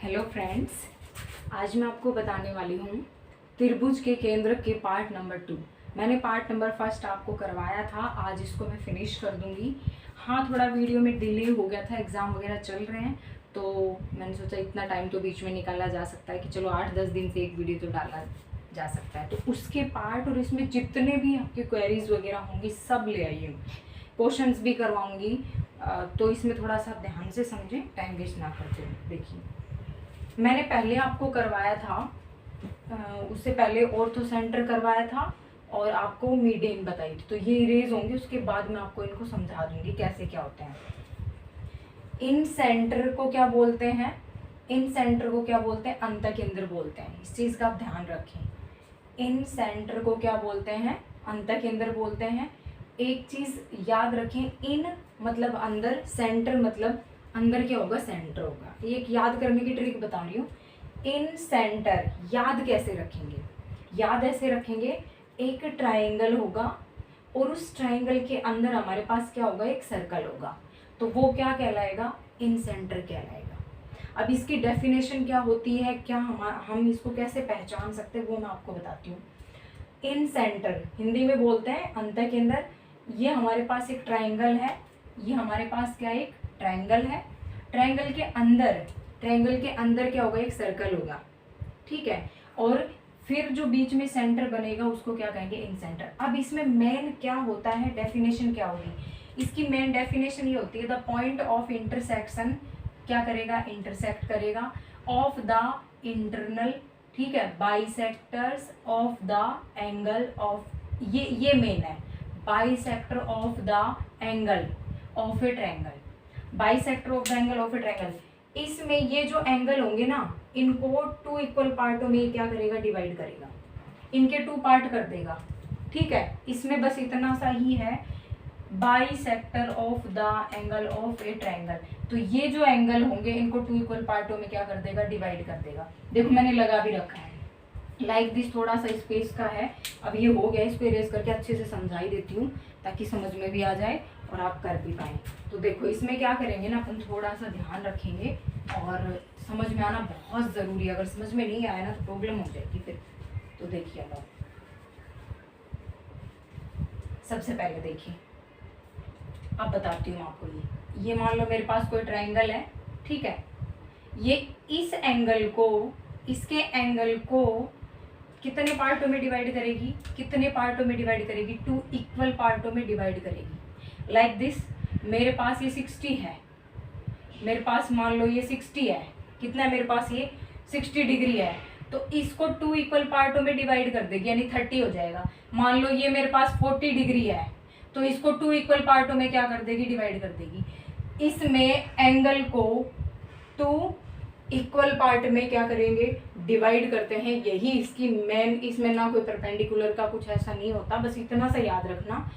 Hello friends, आज मैं आपको बताने वाली हूँ त्रिभुज के केंद्र के पार्ट नंबर 2। मैंने पार्ट नंबर 1 आपको करवाया था, आज इसको मैं फिनिश कर दूँगी। हाँ, थोड़ा वीडियो में डिले हो गया था, एग्ज़ाम वगैरह चल रहे हैं, तो मैंने सोचा इतना टाइम तो बीच में निकाला जा सकता है कि चलो 8-10 दिन से एक वीडियो तो डाला जा सकता है। तो उसके पार्ट और इसमें जितने भी आपके क्वेरीज वगैरह होंगी सब ले आइए, क्वेश्चंस भी करवाऊँगी। तो इसमें थोड़ा सा ध्यान से समझें, टाइम वेस्ट ना करते हुए। देखिए, मैंने पहले आपको करवाया था, उससे पहले ऑर्थो सेंटर करवाया था और आपको मीडियन बताई थी। तो ये इरेज होंगे, उसके बाद मैं आपको इनको समझा दूंगी कैसे क्या होते हैं। इन सेंटर को क्या बोलते हैं? इन सेंटर को क्या बोलते हैं? अंतकेंद्र बोलते हैं। इस चीज़ का आप ध्यान रखें। इन सेंटर को क्या बोलते हैं? अंतकेंद्र बोलते हैं। एक चीज़ याद रखें, इन मतलब अंदर, सेंटर मतलब अंदर क्या होगा? सेंटर होगा। एक याद करने की ट्रिक बता रही हूँ। इन सेंटर याद कैसे रखेंगे? याद ऐसे रखेंगे, एक ट्रायंगल होगा और उस ट्रायंगल के अंदर हमारे पास क्या होगा? एक सर्कल होगा, तो वो क्या कहलाएगा? इन सेंटर कहलाएगा। अब इसकी डेफिनेशन क्या होती है, क्या हम इसको कैसे पहचान सकते हैं, वो मैं आपको बताती हूँ। इन सेंटर हिंदी में बोलते हैं अंतकेंद्र। ये हमारे पास एक ट्रायंगल है, ये हमारे पास क्या एक ट्रायंगल है। ट्रायंगल के अंदर क्या होगा? एक सर्कल होगा, ठीक है। और फिर जो बीच में सेंटर बनेगा उसको क्या कहेंगे? इन सेंटर। अब इसमें मेन क्या होता है, डेफिनेशन क्या होगी इसकी? मेन डेफिनेशन ये होती है, द पॉइंट ऑफ इंटरसेक्शन क्या करेगा? इंटरसेक्ट करेगा ऑफ द इंटरनल, ठीक है, bisectors of the angle of, ये मेन है, bisector of the angle of A triangle. Bisector of the angle of A triangle. इसमें ये जो एंगल होंगे ना, इनको 2 इक्वल पार्टों में क्या करेगा? डिवाइड करेगा, इनके 2 पार्ट कर देगा, ठीक है। इसमें बस इतना सा ही है, bisector of the angle of A triangle. तो ये जो एंगल होंगे इनको 2 इक्वल पार्टों में क्या कर देगा? डिवाइड कर देगा। देखो मैंने लगा भी रखा है, लाइक दिस, थोड़ा सा स्पेस का है। अब ये हो गया, इसको इरेज करके अच्छे से समझाई देती हूँ ताकि समझ में भी आ जाए और आप कर भी पाएँ। तो देखो इसमें क्या करेंगे ना, अपन थोड़ा सा ध्यान रखेंगे और समझ में आना बहुत ज़रूरी है। अगर समझ में नहीं आया ना तो प्रॉब्लम हो जाएगी फिर। तो देखिए, अब सबसे पहले देखिए, अब बताती हूँ आपको। ये मान लो मेरे पास कोई ट्रायंगल है, ठीक है। ये इस एंगल को, इसके एंगल को कितने पार्टों में डिवाइड करेगी? कितने पार्टों में डिवाइड करेगी? 2 इक्वल पार्टों में डिवाइड करेगी। लाइक दिस, मेरे पास ये 60 है, मेरे पास मान लो ये 60 है। कितना है मेरे पास? ये 60 डिग्री है। तो इसको 2 इक्वल पार्टों में डिवाइड कर देगी, यानी 30 हो जाएगा। मान लो ये मेरे पास 40 डिग्री है, तो इसको 2 इक्वल पार्टों में क्या कर देगी? डिवाइड कर देगी। इसमें एंगल को 2 इक्वल पार्ट में क्या करेंगे? डिवाइड करते हैं। यही इसकी मेन, इसमें ना कोई परपेंडिकुलर का कुछ ऐसा नहीं होता, बस इतना सा याद रखना।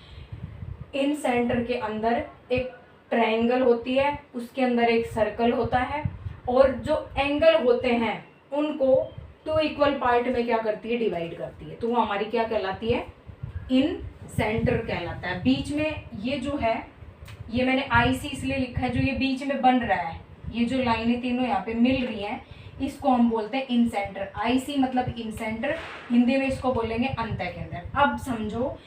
इन सेंटर के अंदर एक ट्रायंगल होती है, उसके अंदर एक सर्कल होता है, और जो एंगल होते हैं उनको 2 इक्वल पार्ट में क्या करती है? डिवाइड करती है। तो वो हमारी क्या कहलाती है? इन सेंटर कहलाता है। बीच में ये जो है, ये मैंने IC इसलिए लिखा है, जो ये बीच में बन रहा है, ये जो लाइनें तीनों यहाँ पे मिल रही हैं, इसको हम बोलते हैं इन सेंटर। IC मतलब इन सेंटर, हिंदी में इसको बोलेंगे अंतकेंद्र। अब समझो,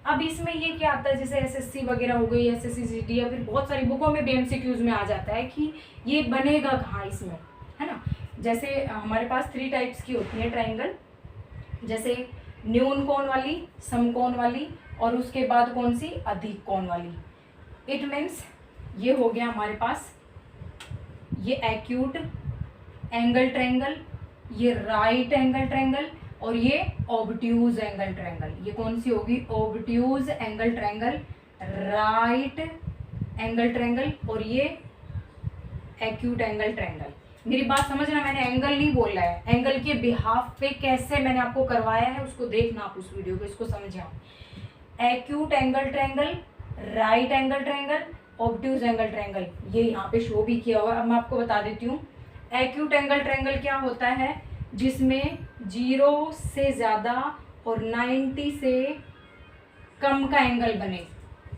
अब इसमें ये क्या आता है, जैसे SSC वगैरह हो गई, SSC GD, या फिर बहुत सारी बुकों में भी MCQs में आ जाता है कि ये बनेगा कहाँ इसमें, है ना। जैसे हमारे पास 3 टाइप्स की होती है ट्रायंगल, जैसे न्यून कोण वाली, समकोण वाली, और उसके बाद कौन सी? अधिक कोण वाली। इट मीन्स ये हो गया हमारे पास ये एक्यूट एंगल ट्रायंगल, ये राइट एंगल ट्रायंगल, और ये ऑब्ट्यूज एंगल ट्रायंगल। ये कौन सी होगी? Obtuse angle triangle, right angle triangle, और ये एक्यूट एंगल ट्रायंगल। मेरी बात समझना, मैंने एंगल नहीं बोला है, एंगल के बिहाफ पे कैसे मैंने आपको करवाया है उसको देखना आप उस वीडियो को, इसको समझे आप। Acute angle triangle, right angle triangle, obtuse angle triangle, ये यहाँ पे शो भी किया हुआ है। अब मैं आपको बता देती हूँ, एक्यूट एंगल ट्रायंगल क्या होता है? जिसमें 0 से ज़्यादा और 90 से कम का एंगल बने,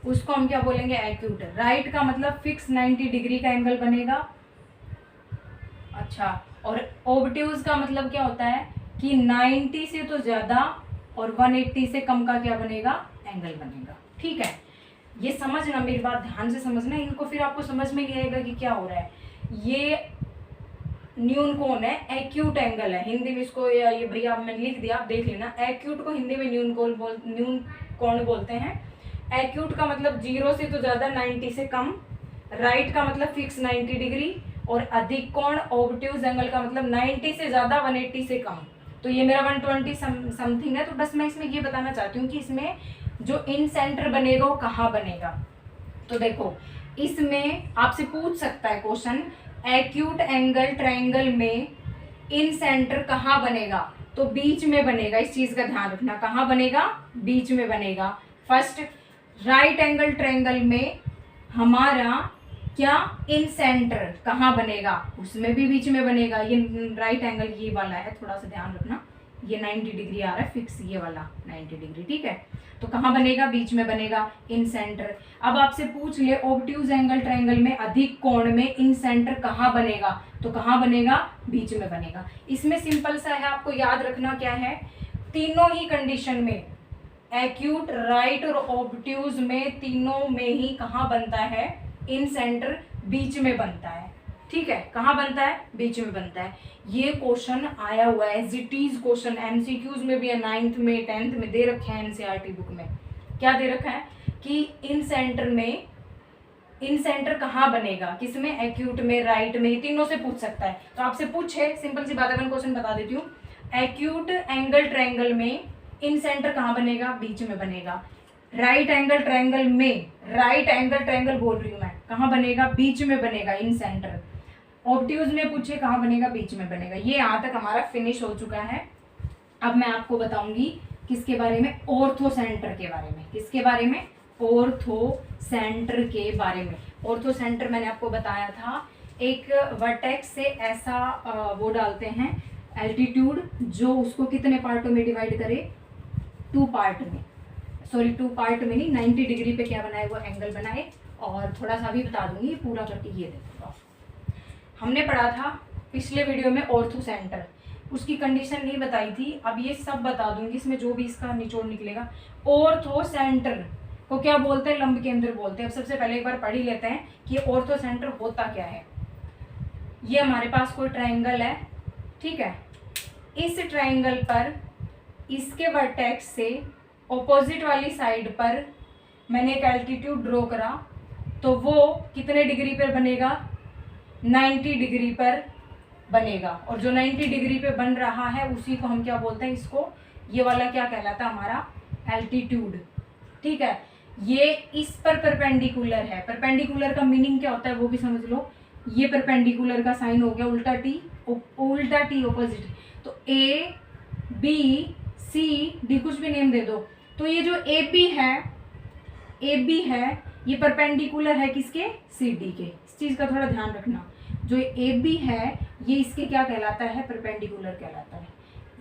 उसको हम क्या बोलेंगे? एक्यूट। राइट का मतलब फिक्स 90 डिग्री का एंगल बनेगा, अच्छा, और ऑब्ट्यूज का मतलब क्या होता है कि 90 से तो ज़्यादा और 180 से कम का क्या बनेगा, एंगल बनेगा। ठीक है, ये समझना, मेरी बात ध्यान से समझना, इनको फिर आपको समझ में नहीं आएगा कि क्या हो रहा है। ये न्यून कोण है, एक्यूट एंगल है हिंदी में इसको, ये भैया मैंने लिख दिया, आप देख लेना। एक्यूट को हिंदी में न्यून कोण बोलते हैं। एक्यूट का मतलब 0 से तो ज़्यादा 90 से कम, राइट का मतलब फिक्स 90 डिग्री, और अधिक कोण ऑब्ट्यूज एंगल का मतलब 90 से ज़्यादा 180 से कम। तो ये मेरा 120 समथिंग है। तो बस मैं इसमें ये बताना चाहती हूँ कि इसमें जो इन सेंटर बनेगा वो कहाँ बनेगा। तो देखो, इसमें आपसे पूछ सकता है क्वेश्चन, एक्यूट एंगल ट्रायंगल में इन सेंटर कहाँ बनेगा, तो बीच में बनेगा। इस चीज का ध्यान रखना, कहाँ बनेगा, बीच में बनेगा। फर्स्ट, राइट एंगल ट्रायंगल में हमारा क्या, इन सेंटर कहाँ बनेगा, उसमें भी बीच में बनेगा। ये राइट एंगल ये वाला है, थोड़ा सा ध्यान रखना, ये 90 डिग्री आ रहा है फिक्स, ये वाला 90 डिग्री। ठीक है, तो कहाँ बनेगा, बीच में बनेगा, इन सेंटर। अब आपसे पूछ ले ऑब्ट्यूज एंगल ट्रायंगल में अधिक कोण में इन सेंटर कहाँ बनेगा, तो कहाँ बनेगा, बीच में बनेगा। इसमें सिंपल सा है, आपको याद रखना क्या है, तीनों ही कंडीशन में, एक्यूट, राइट और ऑब्ट्यूज में, तीनों में ही कहाँ बनता है, इन सेंटर बीच में बनता है। ठीक है, कहाँ बनता है, बीच में बनता है। ये क्वेश्चन आया हुआ है, एसजीटीज क्वेश्चन एमसीक्यूज में भी है, 9th में 10th में दे रखे हैं। एनसीईआरटी बुक में क्या दे रखा है कि इन सेंटर में, इन सेंटर कहाँ बनेगा, किसमें, एक्यूट में, राइट में, तीनों से पूछ सकता है। तो आपसे पूछे, सिंपल सी बात है, मैं क्वेश्चन बता देती हूँ। एक्यूट एंगल ट्रायंगल में इन सेंटर कहाँ बनेगा, बीच में बनेगा। राइट एंगल ट्रायंगल में, राइट एंगल ट्रायंगल बोल रही हूँ मैं, कहाँ बनेगा, बीच में बनेगा, इन सेंटर। ऑब्ट्यूज में पूछे कहाँ बनेगा, बीच में बनेगा। ये यहाँ तक हमारा फिनिश हो चुका है। अब मैं आपको बताऊंगी किसके बारे में, ऑर्थो सेंटर के बारे में। किसके बारे में, ऑर्थो सेंटर के बारे में। ऑर्थो सेंटर मैंने आपको बताया था, एक वर्टेक्स से ऐसा वो डालते हैं एल्टीट्यूड, जो उसको कितने पार्टों में डिवाइड करे, 2 पार्ट में, सॉरी 2 पार्ट में नहीं, 90 डिग्री पे क्या बनाए, वो एंगल बनाए। और थोड़ा सा भी बता दूंगी पूरा करके, ये देखो हमने पढ़ा था पिछले वीडियो में ऑर्थो सेंटर, उसकी कंडीशन नहीं बताई थी, अब ये सब बता दूंगी, इसमें जो भी इसका निचोड़ निकलेगा। ऑर्थो सेंटर को क्या बोलते हैं, लंब केंद्र बोलते हैं। अब सबसे पहले एक बार पढ़ ही लेते हैं कि ऑर्थो सेंटर होता क्या है। ये हमारे पास कोई ट्रायंगल है, ठीक है, इस ट्रायंगल पर इसके वर्टेक्स से ऑपोजिट वाली साइड पर मैंने एक एल्टीट्यूड ड्रॉ करा, तो वो कितने डिग्री पर बनेगा, 90 डिग्री पर बनेगा। और जो 90 डिग्री पे बन रहा है उसी को हम क्या बोलते हैं, इसको, ये वाला क्या कहलाता है, हमारा एल्टीट्यूड। ठीक है, ये इस पर परपेंडिकुलर है। परपेंडिकुलर का मीनिंग क्या होता है वो भी समझ लो। ये परपेंडिकुलर का साइन हो गया उल्टा टी, उल्टा टी ऑपोजिट। तो ए बी सी डी, कुछ भी नेम दे दो। तो ये जो ए बी है ये परपेंडिकुलर है किसके, सी डी के। इस चीज़ का थोड़ा ध्यान रखना। जो ए बी है ये इसके क्या कहलाता है, परपेंडिकुलर कहलाता है।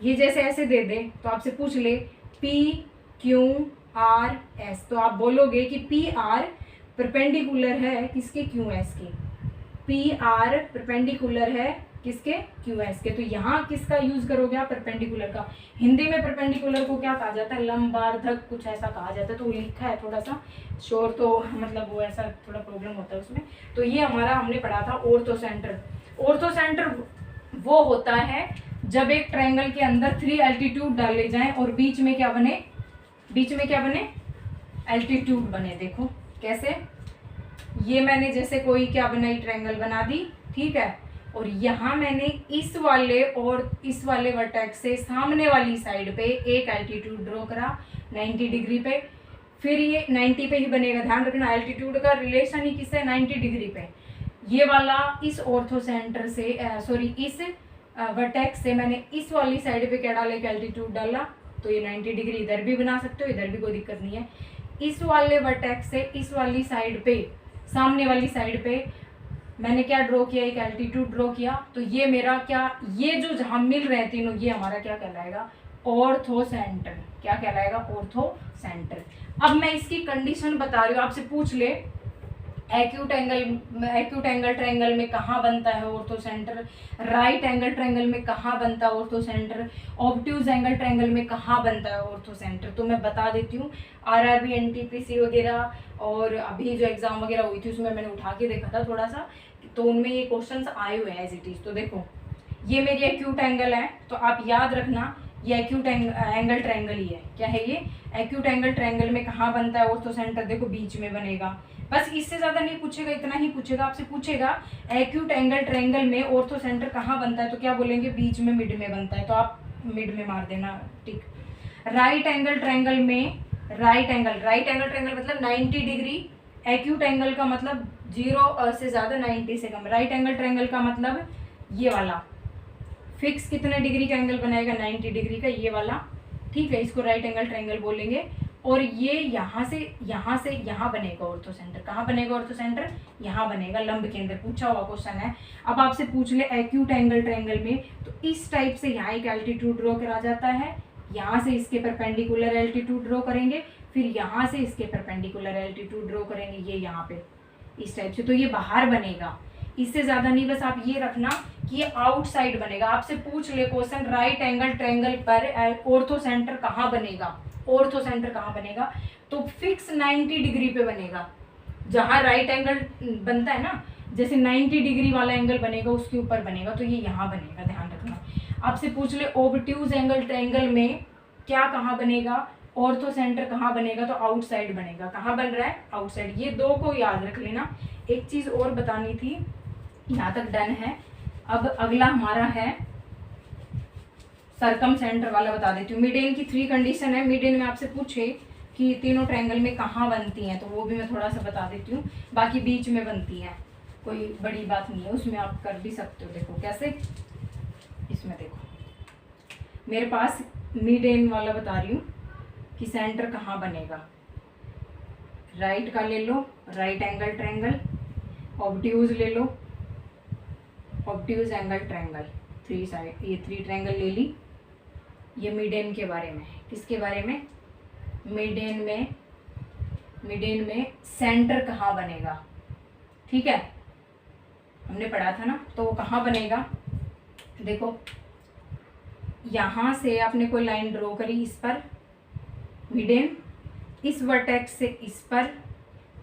ये जैसे ऐसे दे दे तो आपसे पूछ ले पी क्यू आर एस, तो आप बोलोगे कि पी आर परपेंडिकुलर है किसके, क्यू एस के। पी आर परपेंडिकुलर है किसके, क्यू एस के। तो यहाँ किसका यूज करोगे आप, परपेंडिकुलर का। हिंदी में परपेंडिकुलर को क्या कहा जाता है, लंबार्धक, कुछ ऐसा कहा जाता है। तो लिखा है थोड़ा सा श्योर, तो मतलब वो ऐसा थोड़ा प्रॉब्लम होता है उसमें। तो ये हमारा हमने पढ़ा था ऑर्थो सेंटर। ऑर्थो सेंटर वो होता है जब एक ट्रायंगल के अंदर 3 एल्टीट्यूड डाले जाएं और बीच में क्या बने, बीच में क्या बने, एल्टीट्यूड बने। देखो कैसे, ये मैंने जैसे कोई क्या बनाई, ट्रायंगल बना दी, ठीक है, और यहाँ मैंने इस वाले और इस वाले वर्टेक्स से सामने वाली साइड पे एक एल्टीट्यूड ड्रॉ करा 90 डिग्री पे। फिर ये 90 पे ही बनेगा, ध्यान रखना एल्टीट्यूड का रिलेशन ही किससे, 90 डिग्री पे। ये वाला इस ऑर्थो सेंटर से सॉरी इस वर्टेक्स से मैंने इस वाली साइड पे क्या डाला, एक एल्टीट्यूड डाला, तो ये 90 डिग्री इधर भी बना सकते हो, इधर भी कोई दिक्कत नहीं है। इस वाले वर्टेक्स से इस वाली साइड पे, सामने वाली साइड पे मैंने क्या ड्रॉ किया, एक एल्टीट्यूड ड्रॉ किया। तो ये मेरा क्या, ये जो जहाँ मिल रहे हैं तीनों, ये हमारा क्या कहलाएगा, ऑर्थो सेंटर। क्या कहलाएगा, ऑर्थो सेंटर। अब मैं इसकी कंडीशन बता रही हूँ, आपसे पूछ ले एक्यूट एंगल ट्रायंगल में कहाँ बनता है ortho centre, right angle triangle में कहाँ बनता है ortho centre, obtuse angle triangle में कहाँ बनता है ऑर्थो सेंटर। तो मैं बता देती हूँ, आरआरबी एनटीपीसी वगैरह और अभी जो एग्जाम वगैरह हुई थी उसमें मैंने उठा के देखा था थोड़ा सा, तो उनमें ये क्वेश्चंस आए हुए हैं एज इट इज। तो देखो ये मेरी एक्यूट एंगल है, तो आप याद रखना ये एक्यूट एंगल ट्रायंगल ही है। क्या है ये? एक्यूट एंगल ट्रायंगल में कहाँ बनता है ऑर्थो सेंटर? देखो बीच में बनेगा। बस इससे ज़्यादा नहीं पूछेगा, इतना ही पूछेगा आपसे। पूछेगा एक्यूट एंगल ट्रायंगल में ऑर्थो सेंटर कहाँ बनता है, तो क्या बोलेंगे? बीच में, मिड में बनता है, तो आप मिड में मार देना, ठीक। राइट एंगल ट्रायंगल में, राइट एंगल ट्रायंगल मतलब 90 डिग्री, एक्यूट एंगल का मतलब 0 से ज़्यादा 90 से कम। राइट एंगल ट्रायंगल का मतलब ये वाला फिक्स कितने डिग्री का एंगल बनाएगा? 90 डिग्री का, ये वाला, ठीक है। इसको राइट एंगल ट्रायंगल बोलेंगे। और ये यहाँ से यहाँ बनेगा ऑर्थो सेंटर। कहाँ बनेगा ऑर्थो सेंटर? यहाँ बनेगा, लंब केंद्र। पूछा हुआ क्वेश्चन है। अब आपसे पूछ ले एक्यूट एंगल ट्रायंगल में, तो इस टाइप से यहाँ एक एल्टीट्यूड ड्रॉ करा जाता है, यहाँ से इसके परपेंडिकुलर एल्टीट्यूड ड्रॉ करेंगे, फिर यहाँ से इसके परपेंडिकुलर एल्टीट्यूड ड्रॉ करेंगे, ये यहाँ पे इस टाइप से। तो ये बाहर बनेगा, इससे ज़्यादा नहीं। बस आप ये रखना कि ये आउटसाइड बनेगा। आपसे पूछ ले क्वेश्चन राइट एंगल ट्रायंगल पर ऑर्थो सेंटर कहाँ बनेगा, ऑर्थो सेंटर कहाँ बनेगा, तो फिक्स 90 डिग्री पे बनेगा। जहाँ राइट एंगल बनता है ना, जैसे 90 डिग्री वाला एंगल बनेगा उसके ऊपर बनेगा, तो ये यहाँ बनेगा, ध्यान रखना। आपसे पूछ ले ओब्ट्यूज एंगल ट्रायंगल में क्या कहाँ बनेगा, ऑर्थो सेंटर कहाँ बनेगा, तो आउटसाइड बनेगा। कहाँ बन रहा है? आउटसाइड। ये दो को याद रख लेना। एक चीज़ और बतानी थी, यहाँ तक डन है। अब अगला हमारा है सरकम सेंटर वाला, बता देती हूँ। मिड एंड की 3 कंडीशन है। मिड एंड में आपसे पूछे कि तीनों ट्रायंगल में कहाँ बनती हैं, तो वो भी मैं थोड़ा सा बता देती हूँ। बाकी बीच में बनती हैं, कोई बड़ी बात नहीं है, उसमें आप कर भी सकते हो। देखो कैसे, इसमें देखो मेरे पास मिड एंड वाला बता रही हूँ कि सेंटर कहाँ बनेगा। राइट का ले लो, राइट एंगल ट्रायंगल, ऑब्ट्यूज ले लो, ऑब्ट्यूज एंगल ट्रायंगल, 3 साइड, ये 3 ट्रायंगल ले ली। ये मिड एंड के बारे में। किसके बारे में? मिड एंड में। मिड एंड में सेंटर कहाँ बनेगा, ठीक है, हमने पढ़ा था ना। तो वो कहाँ बनेगा? देखो यहाँ से आपने कोई लाइन ड्रॉ करी, इस पर मिड एंड, इस वर्टेक्स से इस पर,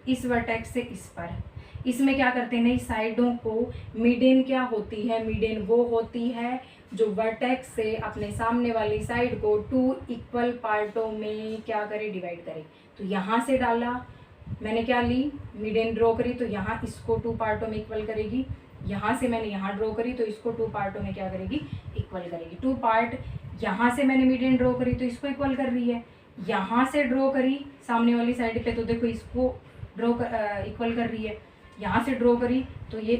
इस वर्टेक्स से इस पर। इसमें क्या करते हैं ना, इस साइडों को, मिड एंड क्या होती है? मिड एंड वो होती है जो वर्टेक्स से अपने सामने वाली साइड को 2 इक्वल पार्टों में क्या करे? डिवाइड करे। तो यहाँ से डाला मैंने, क्या ली? मिड एंड ड्रॉ करी, तो यहाँ इसको 2 पार्टों में इक्वल करेगी। यहाँ से मैंने यहाँ ड्रॉ करी, तो इसको 2 पार्टों में क्या करेगी? इक्वल करेगी। 2 पार्ट। यहाँ से मैंने मिड एंड ड्रॉ करी, तो इसको इक्वल कर रही है। यहाँ से ड्रॉ करी सामने वाली साइड पे, तो देखो इसको इक्वल कर रही है। यहाँ से ड्रॉ करी, तो ये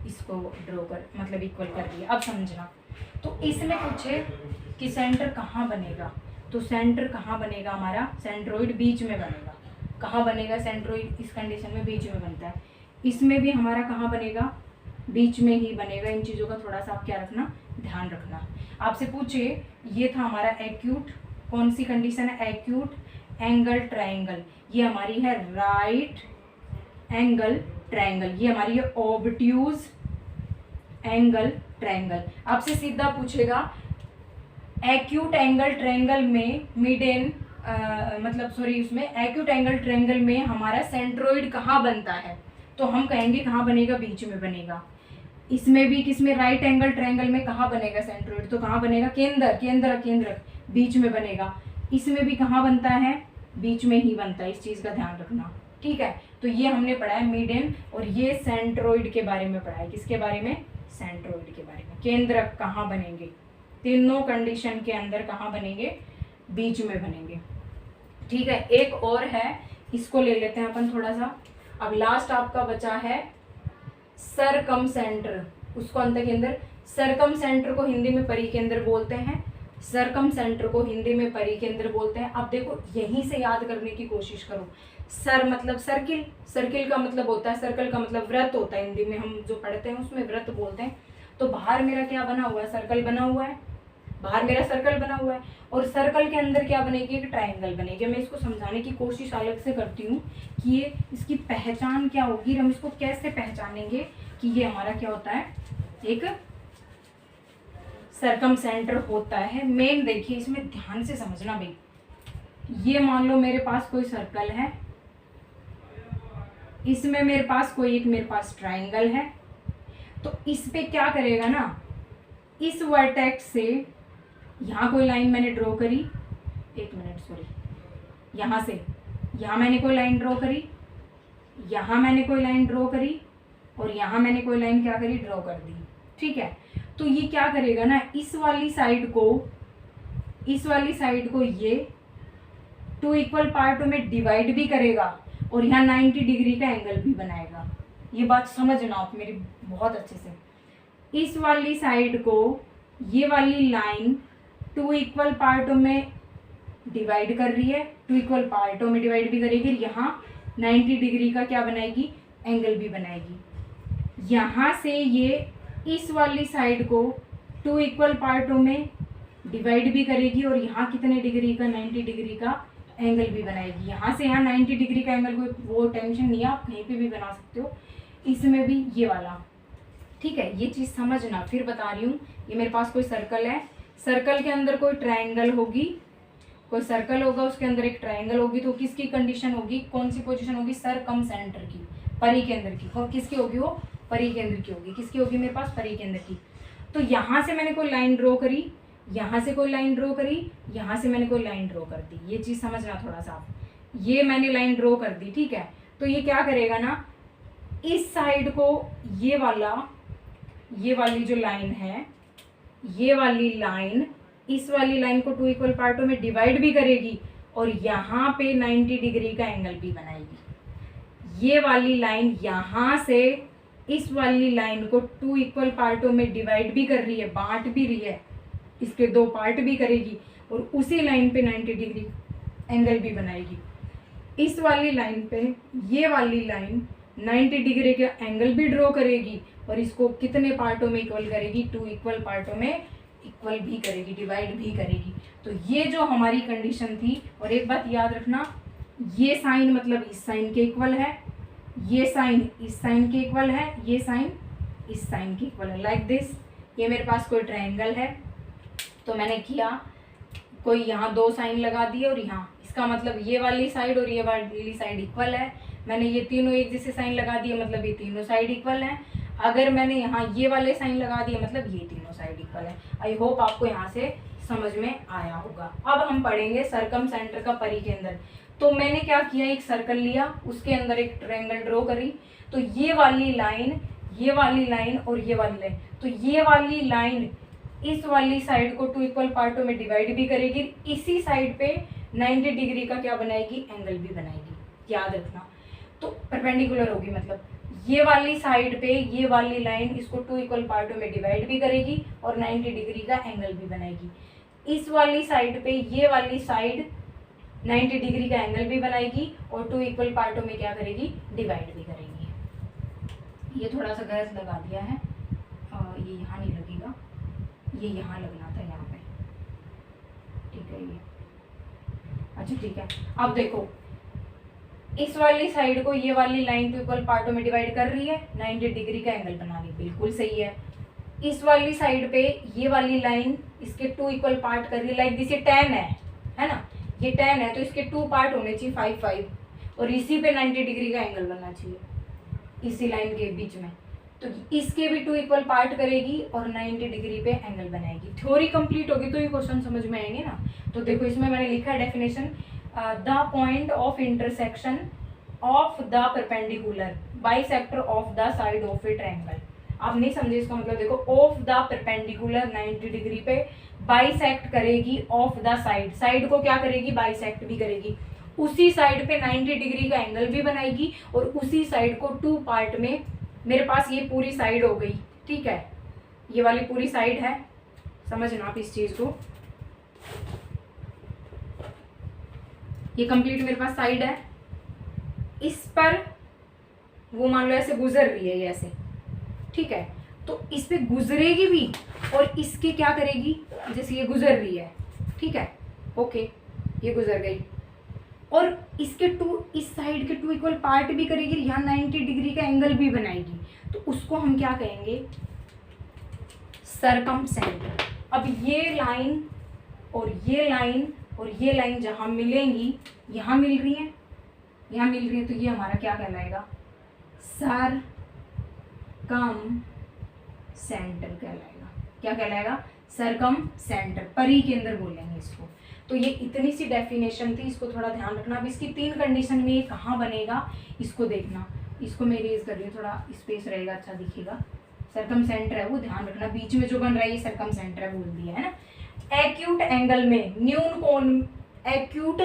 इसको ड्रॉ कर, मतलब इक्वल कर रही है। अब समझना। तो इसमें पूछे कि सेंटर कहाँ बनेगा, तो सेंटर कहाँ बनेगा हमारा? सेंट्रोइड बीच में बनेगा। कहाँ बनेगा सेंट्रोइड? इस कंडीशन में बीच में बनता है। इसमें भी हमारा कहाँ बनेगा? बीच में ही बनेगा। इन चीज़ों का थोड़ा सा आप क्या रखना, ध्यान रखना। आपसे पूछे, ये था हमारा एक्यूट, कौन सी कंडीशन है? Acute angle triangle. ये हमारी है राइट एंगल ट्रायंगल, ये हमारी है ऑब्ट्यूज एंगल ट्रायंगल। आपसे सीधा पूछेगा एक्यूट एंगल ट्रायंगल में मिड एंड उसमें एक्यूट एंगल ट्रायंगल में हमारा सेंट्रोइड कहाँ बनता है, तो हम कहेंगे कहाँ बनेगा? बीच में बनेगा। इसमें भी किसमें? राइट एंगल ट्रायंगल में कहाँ बनेगा सेंट्रोइड, तो कहाँ बनेगा? केंद्र बीच में बनेगा। इसमें भी कहाँ बनता है? बीच में ही बनता है। इस चीज़ का ध्यान रखना, ठीक है। तो ये हमने पढ़ा है मिड एंड, और ये सेंट्रोइड के बारे में पढ़ा है। किसके बारे में? सेंट्रोइड के बारे में। केंद्र कहाँ बनेंगे? तीनों कंडीशन के अंदर कहाँ बनेंगे? बीच में बनेंगे, ठीक है। एक और है, इसको ले लेते हैं अपन थोड़ा सा। अब लास्ट आपका बचा है सरकम सेंटर, उसको अंत के अंदर। सरकम सेंटर को हिंदी में परिकेंद्र बोलते हैं। सरकम सेंटर को हिंदी में परिकेंद्र बोलते हैं। अब देखो यहीं से याद करने की कोशिश करो। सर मतलब सर्किल, सर्किल का मतलब होता है, सर्कल का मतलब वृत्त होता है। हिंदी में हम जो पढ़ते हैं उसमें वृत्त बोलते हैं। तो बाहर मेरा क्या बना हुआ है? सर्कल बना हुआ है। बाहर मेरा सर्कल बना हुआ है और सर्कल के अंदर क्या बनेगी, एक ट्रायंगल बनेगी। मैं इसको समझाने की कोशिश अलग से करती हूँ कि ये इसकी पहचान क्या होगी, हम इसको कैसे पहचानेंगे कि ये हमारा क्या होता है, एक सर्कम सेंटर होता है। मेन देखिए इसमें ध्यान से समझना भाई, ये मान लो मेरे पास कोई सर्कल है, इसमें मेरे पास मेरे पास ट्रायंगल है, तो इस पे क्या करेगा ना, इस वर्टेक्स से यहाँ कोई लाइन मैंने ड्रॉ करी, एक मिनट सॉरी, यहाँ से यहाँ मैंने कोई लाइन ड्रॉ करी, यहाँ मैंने कोई लाइन ड्रॉ करी और यहाँ मैंने कोई लाइन क्या करी, ड्रॉ कर दी। ठीक है, तो ये क्या करेगा ना, इस वाली साइड को ये 2 इक्वल पार्टों में डिवाइड भी करेगा और यहाँ 90 डिग्री का एंगल भी बनाएगा। ये बात समझना आप मेरी बहुत अच्छे से। इस वाली साइड को ये वाली लाइन 2 इक्वल पार्टों में डिवाइड कर रही है, 2 इक्वल पार्टों में डिवाइड भी करेगी, यहाँ 90 डिग्री का क्या बनाएगी, एंगल भी बनाएगी। यहाँ से ये इस वाली साइड को 2 इक्वल पार्टों में डिवाइड भी करेगी और यहाँ कितने डिग्री का, 90 डिग्री का एंगल भी बनाएगी। यहाँ से यहाँ 90 डिग्री का एंगल, कोई वो टेंशन नहीं है, आप कहीं पे भी बना सकते हो, इसमें भी ये वाला। ठीक है, ये चीज़ समझना। फिर बता रही हूँ, ये मेरे पास कोई सर्कल है, सर्कल के अंदर कोई ट्रायंगल होगी, कोई सर्कल होगा उसके अंदर एक ट्रायंगल होगी, तो किसकी कंडीशन होगी, कौन सी पोजीशन होगी, सर्कम सेंटर की, परिकेंद्र की। और किसकी होगी वो, परिकेंद्र की होगी। किसकी होगी मेरे पास, परिकेंद्र की। तो यहाँ से मैंने कोई लाइन ड्रॉ करी, यहाँ से कोई लाइन ड्रॉ करी, यहाँ से मैंने कोई लाइन ड्रॉ कर दी। ये चीज़ समझना थोड़ा सा, ये मैंने लाइन ड्रॉ कर दी। ठीक है, तो ये क्या करेगा ना, इस साइड को ये वाली जो लाइन है, ये वाली लाइन इस वाली लाइन को 2 इक्वल पार्टों में डिवाइड भी करेगी और यहाँ पे 90 डिग्री का एंगल भी बनाएगी। ये वाली लाइन यहाँ से इस वाली लाइन को 2 इक्वल पार्टों में डिवाइड भी कर रही है, बांट भी रही है, इसके 2 पार्ट भी करेगी और उसी लाइन पे 90 डिग्री एंगल भी बनाएगी। इस वाली लाइन पे ये वाली लाइन 90 डिग्री का एंगल भी ड्रॉ करेगी और इसको कितने पार्टों में इक्वल करेगी, 2 इक्वल पार्टों में इक्वल भी करेगी, डिवाइड भी करेगी। तो ये जो हमारी कंडीशन थी, और एक बात याद रखना, ये साइन मतलब इस साइन के इक्वल है, ये साइन इस साइन के इक्वल है, ये साइन इस साइन के इक्वल है, लाइक दिस। ये मेरे पास कोई ट्रायंगल है, तो मैंने किया कोई यहाँ 2 साइन लगा दिए और यहाँ, इसका मतलब ये वाली साइड और ये वाली साइड इक्वल है। मैंने ये तीनों एक जैसे साइन लगा दिए, मतलब ये तीनों साइड इक्वल हैं। अगर मैंने यहाँ ये वाले साइन लगा दिए, मतलब ये तीनों साइड इक्वल है। आई होप आपको यहाँ से समझ में आया होगा। अब हम पढ़ेंगे सर्कम सेंटर का परिकेंद्र। तो मैंने क्या किया, एक सर्कल लिया, उसके अंदर एक ट्रायंगल ड्रॉ करी। तो ये वाली लाइन और ये वाली लाइन, तो ये वाली लाइन इस वाली साइड को 2 इक्वल पार्टों में डिवाइड भी करेगी, इसी साइड पे 90 डिग्री का क्या बनाएगी, एंगल भी बनाएगी। याद रखना, तो परपेंडिकुलर होगी, मतलब ये वाली साइड पे ये वाली लाइन इसको 2 इक्वल पार्टों में डिवाइड भी करेगी और 90 डिग्री का एंगल भी बनाएगी। इस वाली साइड पे ये वाली साइड 90 डिग्री का एंगल भी बनाएगी और 2 इक्वल पार्टों में क्या करेगी, डिवाइड भी करेगी। ये थोड़ा सा गलत लगा दिया है, ये यहाँ नहीं लगेगा, ये यहाँ लगना था, यहाँ पे। ठीक है, ये अच्छा ठीक है। अब देखो, इस वाली साइड को ये वाली लाइन 2 इक्वल पार्टों में डिवाइड कर रही है, 90 डिग्री का एंगल बना रही है, बिल्कुल सही है। इस वाली साइड पे ये वाली लाइन इसके 2 इक्वल पार्ट कर रही है, लाइक दिस, ये 10 है ना, ये 10 है, तो इसके 2 पार्ट होने चाहिए 5 5 और इसी पे 90 डिग्री का एंगल बनना चाहिए, इसी लाइन के बीच में। तो इसके भी 2 इक्वल पार्ट करेगी और 90 डिग्री पे एंगल बनाएगी। थ्योरी कंप्लीट होगी तो ये क्वेश्चन समझ में आएंगे ना। तो देखो, इसमें मैंने लिखा है definition, the point of intersection of the perpendicular bisector of the side of A triangle. आप नहीं समझे इसका मतलब, देखो, ऑफ द परपेंडिकुलर 90 डिग्री पे बाइसेक्ट करेगी, ऑफ द साइड को क्या करेगी, बाइसेक्ट भी करेगी, उसी साइड पे 90 डिग्री का एंगल भी बनाएगी और उसी साइड को 2 पार्ट में, मेरे पास ये पूरी साइड हो गई, ठीक है, ये वाली पूरी साइड है, समझना आप इस चीज को, ये कंप्लीट मेरे पास साइड है। इस पर वो मान लो ऐसे गुजर रही है, ये ऐसे, ठीक है। तो इस पे गुजरेगी भी और इसके क्या करेगी, जैसे ये गुजर रही है, ठीक है, ओके, ये गुजर गई और इसके टू, इस साइड के टू इक्वल पार्ट भी करेगी, यहाँ 90 डिग्री का एंगल भी बनाएगी, तो उसको हम क्या कहेंगे, सरकमसेंटर। अब ये लाइन और ये लाइन और ये लाइन जहाँ मिलेंगी, यहाँ मिल रही है, यहाँ मिल रही है, तो ये हमारा क्या कहलाएगा, सरकमसेंटर कहलाएगा। क्या कहलाएगा, सरकमसेंटर, परिकेंद्र बोलेंगे इसको। तो ये इतनी सी डेफिनेशन थी, इसको थोड़ा ध्यान रखना। अब इसकी 3 कंडीशन में ये कहाँ बनेगा इसको देखना। इसको मैं इरेज कर रही हूँ, थोड़ा स्पेस रहेगा, अच्छा दिखेगा। सरकमसेंटर है वो, ध्यान रखना, बीच में जो बन रहा है ये सरकमसेंटर है, बोल दिया है ना। एक्यूट एंगल में न्यून कोण, एक्यूट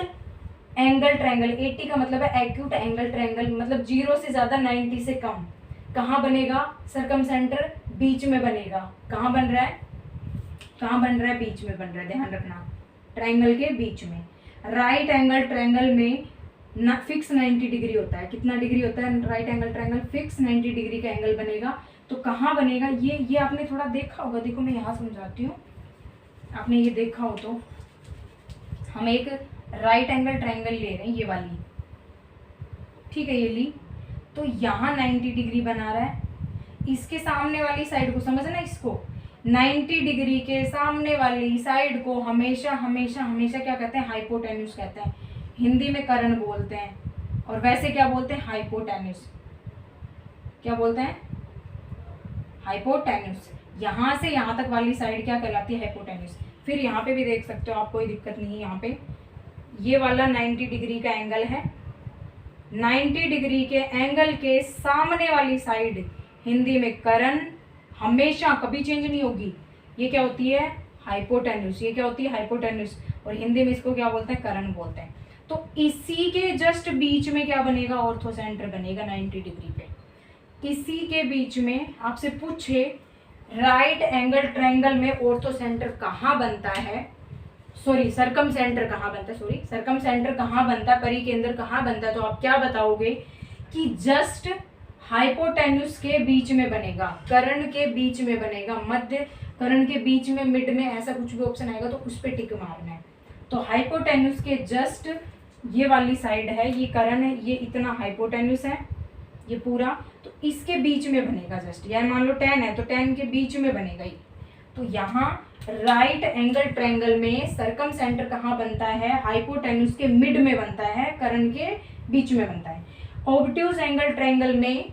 एंगल ट्रायंगल, 80 का मतलब है एक्यूट एंगल ट्रायंगल, मतलब 0 से ज़्यादा 90 से कम, कहाँ बनेगा, सरकमसेंटर बीच में बनेगा। कहाँ बन रहा है, कहाँ बन रहा है, बीच में बन रहा है, ध्यान रखना, ट्रायंगल के बीच में। राइट एंगल ट्रायंगल में ना फिक्स 90 डिग्री होता है, कितना डिग्री होता है right angle triangle, fix 90 degree का एंगल बनेगा। तो कहाँ बनेगा, ये आपने थोड़ा देखा होगा, देखो मैं यहाँ समझाती हूँ, आपने ये देखा हो तो, हम एक राइट एंगल ट्रायंगल ले रहे हैं, ये वाली, ठीक है, ये ली, तो यहाँ 90 डिग्री बना रहा है, इसके सामने वाली साइड को समझना, इसको 90 डिग्री के सामने वाली साइड को हमेशा हमेशा हमेशा क्या कहते हैं, हाइपोटेन्यूस कहते हैं, हिंदी में कर्ण बोलते हैं, और वैसे क्या बोलते हैं, हाइपोटेन्यूस। क्या बोलते हैं, हाइपोटेन्यूस। यहाँ से यहाँ तक वाली साइड क्या कहलाती है, हाइपोटेन्यूस। फिर यहाँ पे भी देख सकते हो आप, कोई दिक्कत नहीं है, यहाँ पे ये वाला 90 डिग्री का एंगल है, 90 डिग्री के एंगल के सामने वाली साइड हिंदी में कर्ण, हमेशा कभी चेंज नहीं होगी, ये क्या होती है, हाइपोटेन्यूस। ये क्या होती है, हाइपोटेन्यूस, और हिंदी में इसको क्या बोलते हैं, कर्ण बोलते हैं। तो इसी के जस्ट बीच में क्या बनेगा, ऑर्थोसेंटर बनेगा 90 डिग्री पे। इसी के बीच में आपसे पूछे राइट एंगल ट्रायंगल में ऑर्थोसेंटर कहाँ बनता है, सॉरी सरकमसेंटर कहाँ बनता है, सॉरी सरकमसेंटर कहाँ बनता है, परिकेंद्र कहाँ बनता है, तो आप क्या बताओगे कि जस्ट हाइपोटेन्यूस के बीच में बनेगा, कर्ण के बीच में बनेगा, मध्य कर्ण के बीच में, मिड में, ऐसा कुछ भी ऑप्शन आएगा तो उस पर टिक मारना है। तो हाइपोटेन्यूस के जस्ट ये वाली साइड है, ये कर्ण है, ये इतना हाइपोटेन्यूस है, ये पूरा, तो इसके बीच में बनेगा जस्ट, या मान लो 10 है तो 10 के बीच में बनेगा ये। तो यहाँ राइट एंगल ट्रायंगल में सरकमसेंटर कहाँ बनता है, हाइपोटेन्यूस के मिड में बनता है, कर्ण के बीच में बनता है। ऑब्ट्यूज एंगल ट्रायंगल में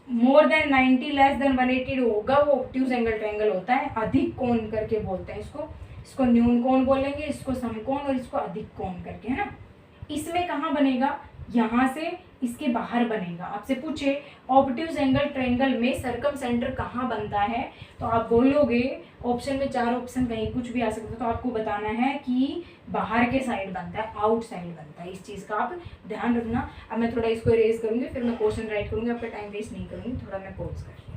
मोर देन 90 लेस देन 180 होगा, वो ऑब्ट्यूज एंगल ट्रायंगल होता है, अधिक कोण करके बोलते हैं इसको। इसको न्यून कोण बोलेंगे, इसको समकोण, और इसको अधिक कोण करके, है ना। इसमें कहाँ बनेगा, यहाँ से इसके बाहर बनेगा। आपसे पूछे ऑब्ट्यूज एंगल ट्रायंगल में सरकमसेंटर कहाँ बनता है, तो आप बोलोगे ऑप्शन में 4 ऑप्शन कहीं कुछ भी आ सकता है, तो आपको बताना है कि बाहर के साइड बनता है, आउट साइड बनता है। इस चीज़ का आप ध्यान रखना। अब मैं थोड़ा इसको इरेज करूँगी, फिर मैं क्वेश्चन राइट करूँगी, आपका टाइम वेस्ट नहीं करूँगी, थोड़ा मैं पॉज करूँगी।